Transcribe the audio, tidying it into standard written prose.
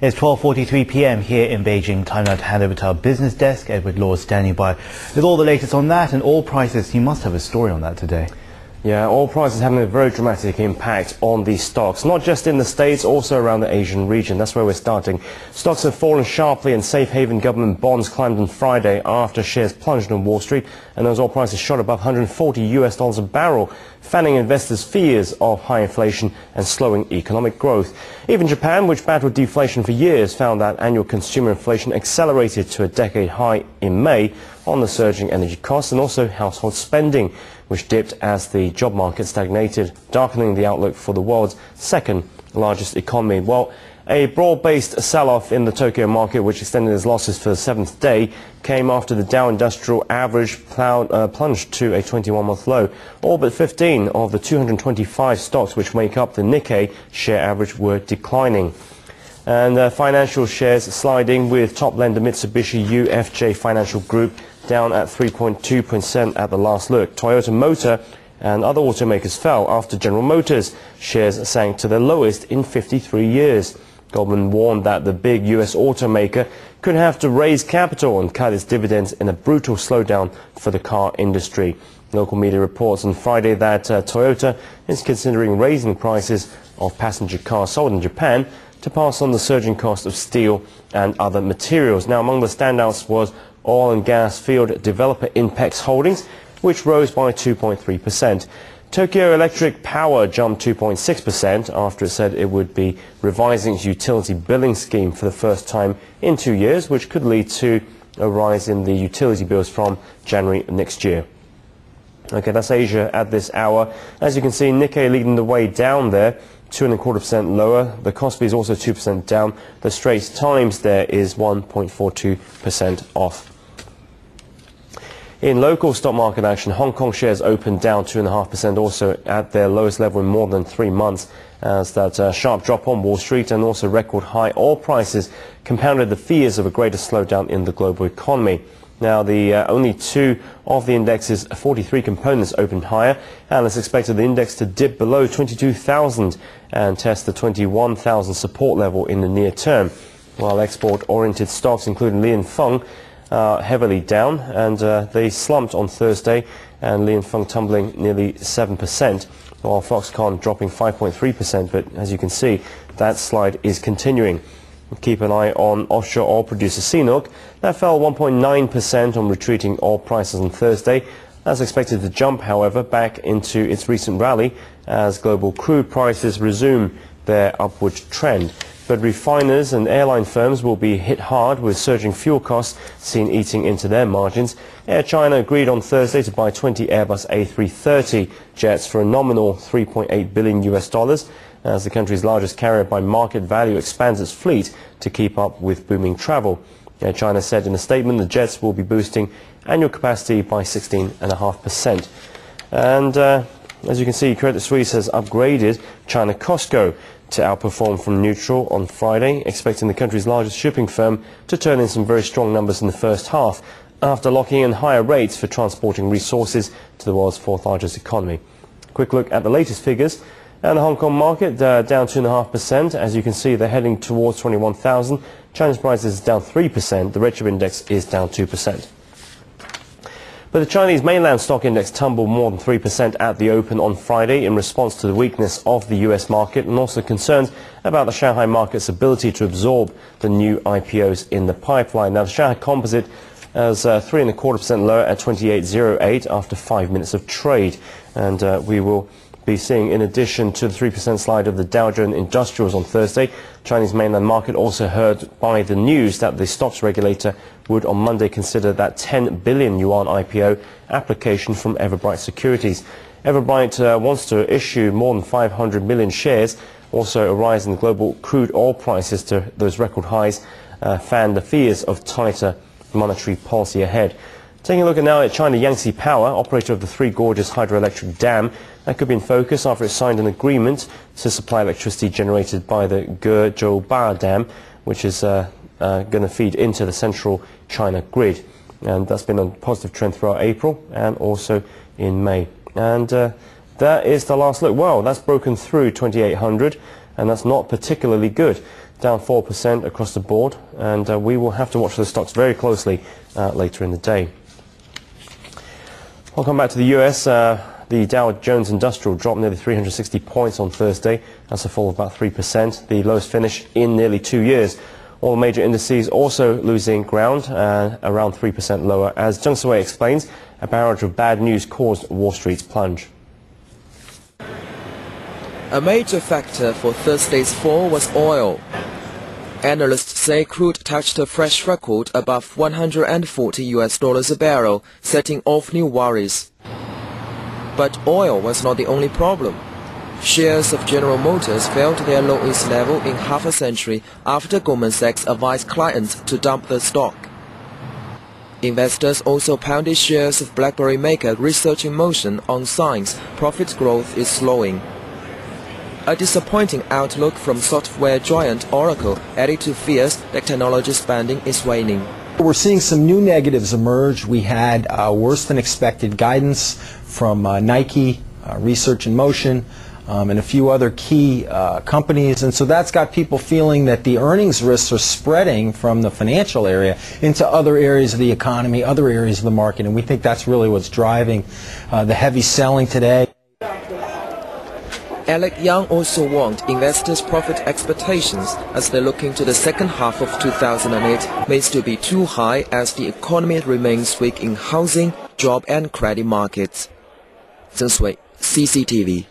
It's 12:43 p.m. here in Beijing. Time now to hand over to our business desk. Edward Law is standing by with all the latest on that and oil prices. You must have a story on that today. Yeah, oil prices having a very dramatic impact on these stocks, not just in the States, also around the Asian region. That's where we're starting. Stocks have fallen sharply and safe haven government bonds climbed on Friday after shares plunged on Wall Street, and those oil prices shot above $140 a barrel, fanning investors' fears of high inflation and slowing economic growth. Even Japan, which battled deflation for years, found that annual consumer inflation accelerated to a decade high in May on the surging energy costs and also household spending, which dipped as the job market stagnated, darkening the outlook for the world's second largest economy. Well, a broad-based sell-off in the Tokyo market, which extended its losses for the seventh day, came after the Dow Industrial Average plunged to a 21-month low. All but 15 of the 225 stocks which make up the Nikkei share average were declining. And financial shares sliding, with top lender Mitsubishi UFJ Financial Group down at 3.2% at the last look. Toyota Motor and other automakers fell after General Motors shares sank to their lowest in 53 years. Goldman warned that the big US automaker could have to raise capital and cut its dividends in a brutal slowdown for the car industry. Local media reports on Friday that Toyota is considering raising prices of passenger cars sold in Japan to pass on the surging cost of steel and other materials. Now, among the standouts was oil and gas field developer Inpex Holdings, which rose by 2.3%. Tokyo Electric Power jumped 2.6% after it said it would be revising its utility billing scheme for the first time in 2 years, which could lead to a rise in the utility bills from January next year. Okay, that's Asia at this hour. As you can see, Nikkei leading the way down there, 2.25% lower. The Kospi is also 2% down. The Straits Times there is 1.42% off. In local stock market action, Hong Kong shares opened down 2.5%, also at their lowest level in more than 3 months, as that sharp drop on Wall Street and also record high oil prices compounded the fears of a greater slowdown in the global economy. Now, the only two of the index's 43 components opened higher. Analysts expected the index to dip below 22,000 and test the 21,000 support level in the near term, while export-oriented stocks, including Li & Fung, heavily down, and they slumped on Thursday, and Li & Fung tumbling nearly 7%, while Foxconn dropping 5.3%. But as you can see, that slide is continuing. Keep an eye on offshore oil producer CNOOC. That fell 1.9% on retreating oil prices on Thursday. That's expected to jump, however, back into its recent rally as global crude prices resume their upward trend. But refiners and airline firms will be hit hard, with surging fuel costs seen eating into their margins. Air China agreed on Thursday to buy 20 Airbus A330 jets for a nominal $3.8 billion, as the country's largest carrier by market value expands its fleet to keep up with booming travel. Air China said in a statement the jets will be boosting annual capacity by 16.5%. And as you can see, Credit Suisse has upgraded China COSCO to outperform from neutral on Friday, expecting the country's largest shipping firm to turn in some very strong numbers in the first half, after locking in higher rates for transporting resources to the world's fourth largest economy. Quick look at the latest figures. And the Hong Kong market down 2.5%. As you can see, they're heading towards 21,000. China's prices is down 3%. The Red Chip Index is down 2%. But the Chinese mainland stock index tumbled more than 3% at the open on Friday in response to the weakness of the US market and also concerns about the Shanghai market's ability to absorb the new IPOs in the pipeline. Now, the Shanghai Composite is 3.25% lower at 28.08 after 5 minutes of trade. And we will be seeing, in addition to the 3% slide of the Dow Jones Industrials on Thursday, Chinese mainland market also heard by the news that the stocks regulator would on Monday consider that 10 billion yuan IPO application from Everbright Securities. Everbright wants to issue more than 500 million shares. Also, a rise in global crude oil prices to those record highs fanned the fears of tighter monetary policy ahead. Taking a look now at China Yangtze Power, operator of the Three Gorges hydroelectric dam, that could be in focus after it signed an agreement to supply electricity generated by the Gezhouba Dam, which is going to feed into the central China grid. And that's been a positive trend throughout April and also in May. And that is the last look. Well, that's broken through 2800, and that's not particularly good. down 4% across the board, and we will have to watch the stocks very closely later in the day. I'll come back to the US. The Dow Jones Industrial dropped nearly 360 points on Thursday. That's a fall of about 3%, the lowest finish in nearly 2 years. All major indices also losing ground, around 3% lower. As Zheng Siwei explains, a barrage of bad news caused Wall Street's plunge. A major factor for Thursday's fall was oil. Analysts say crude touched a fresh record above $140 a barrel, setting off new worries. But oil was not the only problem. Shares of General Motors fell to their lowest level in half a century after Goldman Sachs advised clients to dump the stock. Investors also pounded shares of BlackBerry maker Research in Motion on signs profit growth is slowing. A disappointing outlook from software giant Oracle added to fears that technology spending is waning. We're seeing some new negatives emerge. We had worse than expected guidance from Nike, Research in Motion, and a few other key companies, and so that's got people feeling that the earnings risks are spreading from the financial area into other areas of the economy, other areas of the market, and we think that's really what's driving the heavy selling today. Alec Young also warned investors' profit expectations as they look into the second half of 2008 may still be too high as the economy remains weak in housing, job and credit markets. Zheng Siwei, CCTV.